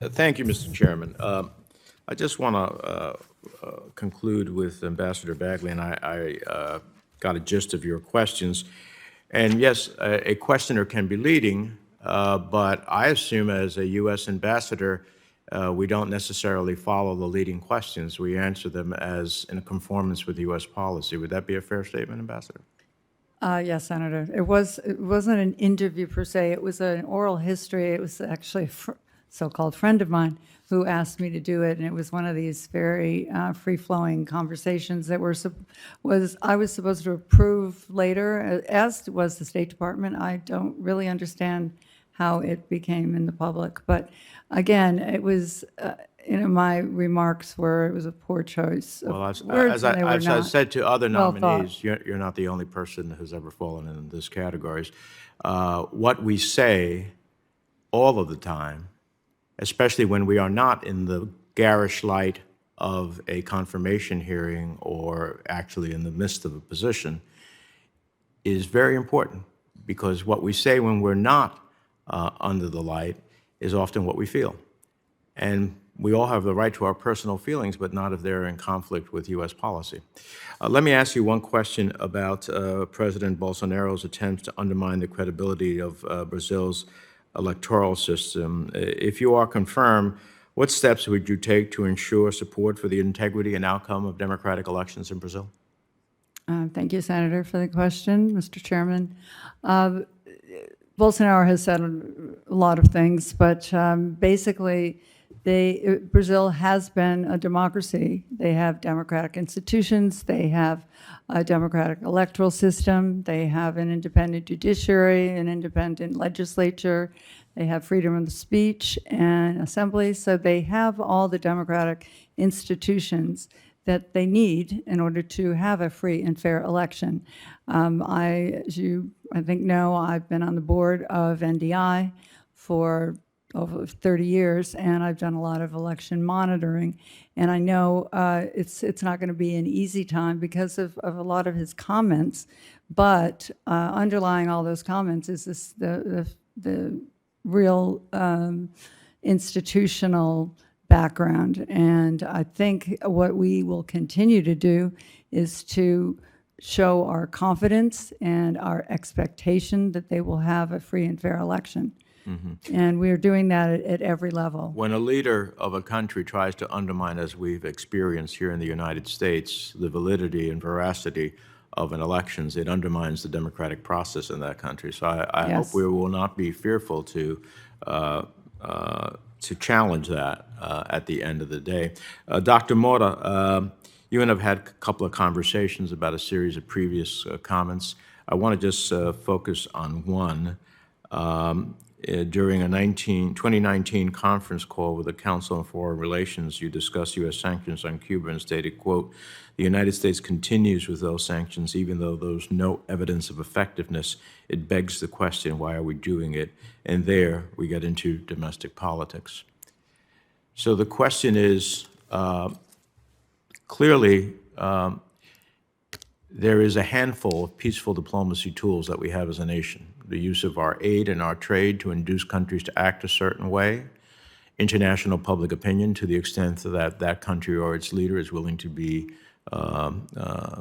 Thank you, Mr. Chairman. I just want to conclude with Ambassador Bagley, and I got a gist of your questions. And yes, a questioner can be leading, but I assume as a U.S. ambassador, we don't necessarily follow the leading questions. We answer them as in conformance with U.S. policy. Would that be a fair statement, Ambassador? Yes, Senator. It wasn't an interview per se. It was an oral history. It was actually a so-called friend of mine who asked me to do it, and it was one of these very free-flowing conversations that I was supposed to approve later, as was the State Department. I don't really understand how it became in the public, but again, it was. My remarks were it was a poor choice of Well, words, and they were as I not said to other well thought. nominees, you're not the only person who's ever fallen in this categories. What we say all of the time, especially when we are not in the garish light of a confirmation hearing or actually in the midst of a position, is very important, because what we say when we're not under the light is often what we feel. And we all have the right to our personal feelings, but not if they're in conflict with U.S. policy. Let me ask you one question about President Bolsonaro's attempts to undermine the credibility of Brazil's electoral system. If you are confirmed, what steps would you take to ensure support for the integrity and outcome of democratic elections in Brazil? Thank you, Senator, for the question, Mr. Chairman. Bolsonaro has said a lot of things, but basically, Brazil has been a democracy. They have democratic institutions. They have a democratic electoral system. They have an independent judiciary, an independent legislature. They have freedom of speech and assembly. So they have all the democratic institutions that they need in order to have a free and fair election. As you, I think, know, I've been on the board of NDI for over 30 years, and I've done a lot of election monitoring. And I know it's not going to be an easy time because of a lot of his comments, but underlying all those comments is the real institutional background. And I think what we will continue to do is to show our confidence and our expectation that they will have a free and fair election. And we are doing that at every level. When a leader of a country tries to undermine, as we've experienced here in the United States, the validity and veracity of an elections, it undermines the democratic process in that country. So I Yes. hope we will not be fearful to challenge that at the end of the day. Dr. Mora, you and I have had a couple of conversations about a series of previous comments. I want to just focus on one. During a 2019 conference call with the Council on Foreign Relations, you discussed U.S. sanctions on Cuba and stated, quote, "The United States continues with those sanctions even though there's no evidence of effectiveness. It begs the question, why are we doing it?" And there we get into domestic politics. So the question is, clearly, there is a handful of peaceful diplomacy tools that we have as a nation. The use of our aid and our trade to induce countries to act a certain way, international public opinion to the extent that that country or its leader is willing to be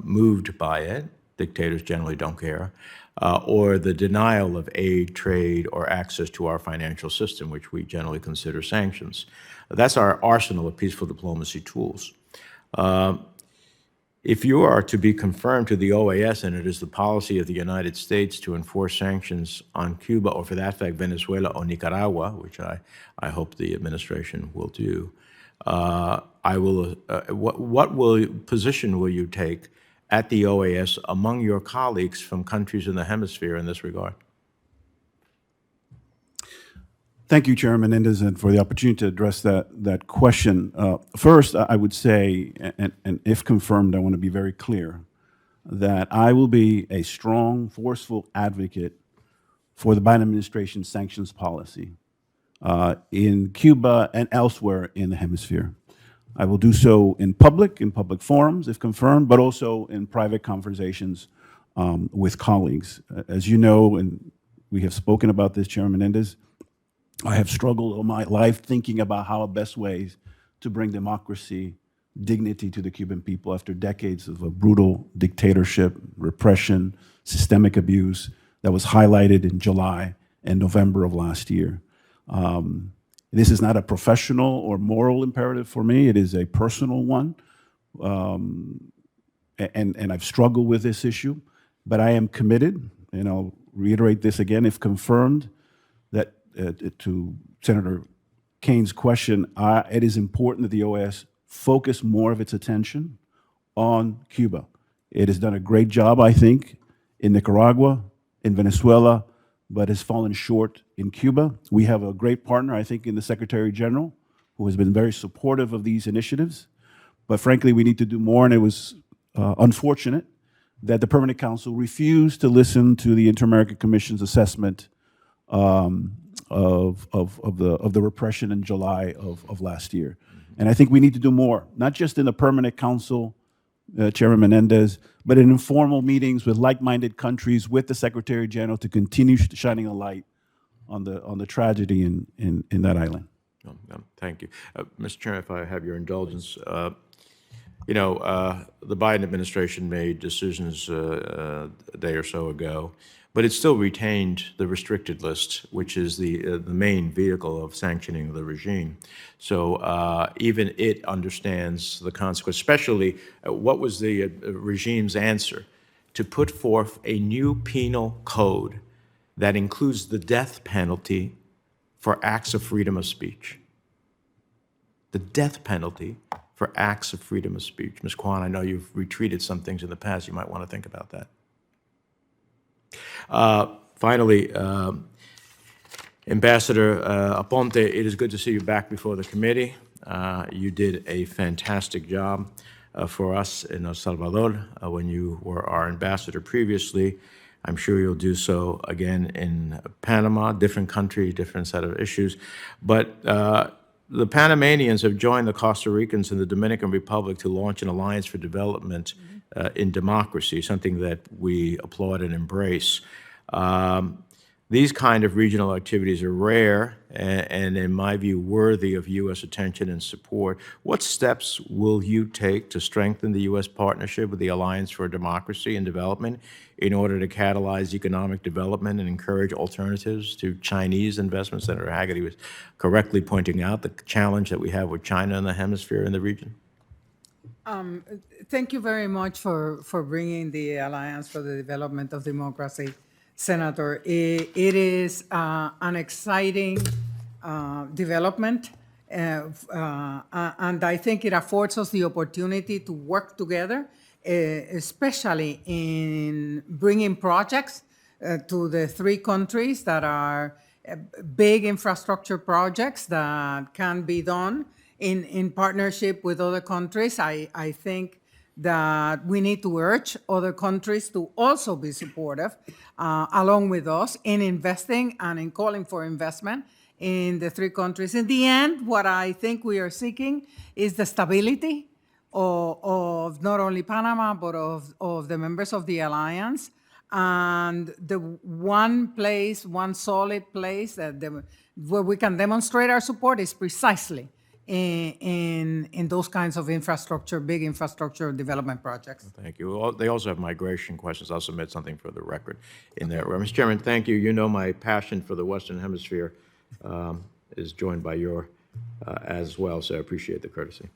moved by it. Dictators generally don't care. Or the denial of aid, trade, or access to our financial system, which we generally consider sanctions. That's our arsenal of peaceful diplomacy tools. If you are to be confirmed to the OAS, and it is the policy of the United States to enforce sanctions on Cuba, or for that fact, Venezuela or Nicaragua, which I hope the administration will do, what position will you take at the OAS among your colleagues from countries in the hemisphere in this regard? Thank you, Chairman Menendez, and for the opportunity to address that question. First, I would say, and if confirmed, I want to be very clear, that I will be a strong, forceful advocate for the Biden administration's sanctions policy in Cuba and elsewhere in the hemisphere. I will do so in public forums, if confirmed, but also in private conversations with colleagues. As you know, and we have spoken about this, Chairman Menendez, I have struggled all my life thinking about how best ways to bring democracy, dignity to the Cuban people after decades of a brutal dictatorship, repression, systemic abuse that was highlighted in July and November of last year. This is not a professional or moral imperative for me. It is a personal one. And I've struggled with this issue, but I am committed, and I'll reiterate this again, if confirmed, that to Senator Kane's question, it is important that the OAS focus more of its attention on Cuba. It has done a great job, I think, in Nicaragua, in Venezuela, but has fallen short in Cuba. We have a great partner, I think, in the Secretary General, who has been very supportive of these initiatives. But frankly, we need to do more, and it was unfortunate that the Permanent Council refused to listen to the Inter-American Commission's assessment of the repression in July of last year. And I think we need to do more, not just in the Permanent Council, Chairman Menendez, but in informal meetings with like-minded countries, with the Secretary General, to continue shining a light on the tragedy in that island. Thank you. Mr. Chairman, if I have your indulgence, the Biden administration made decisions a day or so ago, but it still retained the restricted list, which is the main vehicle of sanctioning the regime. So even it understands the consequence, especially what was the regime's answer? To put forth a new penal code that includes the death penalty for acts of freedom of speech. The death penalty for acts of freedom of speech. Ms. Kwan, I know you've retreated some things in the past. You might want to think about that. Finally, Ambassador Aponte, it is good to see you back before the committee. You did a fantastic job for us in El Salvador when you were our ambassador previously. I'm sure you'll do so again in Panama, different country, different set of issues. But the Panamanians have joined the Costa Ricans and the Dominican Republic to launch an alliance for development in democracy, something that we applaud and embrace. These kind of regional activities are rare and, in my view, worthy of U.S. attention and support. What steps will you take to strengthen the U.S. partnership with the Alliance for Democracy and Development in order to catalyze economic development and encourage alternatives to Chinese investments? Senator Hagerty was correctly pointing out the challenge that we have with China in the hemisphere in the region. Thank you very much for bringing the Alliance for the Development of Democracy, Senator. It is an exciting development, and I think it affords us the opportunity to work together, especially in bringing projects to the three countries that are big infrastructure projects that can be done in partnership with other countries. I think that we need to urge other countries to also be supportive along with us in investing and in calling for investment in the three countries. In the end, what I think we are seeking is the stability of not only Panama, but of the members of the alliance. And the one place, one solid place where we can demonstrate our support is precisely in those kinds of infrastructure, big infrastructure development projects. Thank you. They also have migration questions. I'll submit something for the record in there. Mr. Chairman, thank you. You know my passion for the Western Hemisphere is joined by your as well, so I appreciate the courtesy.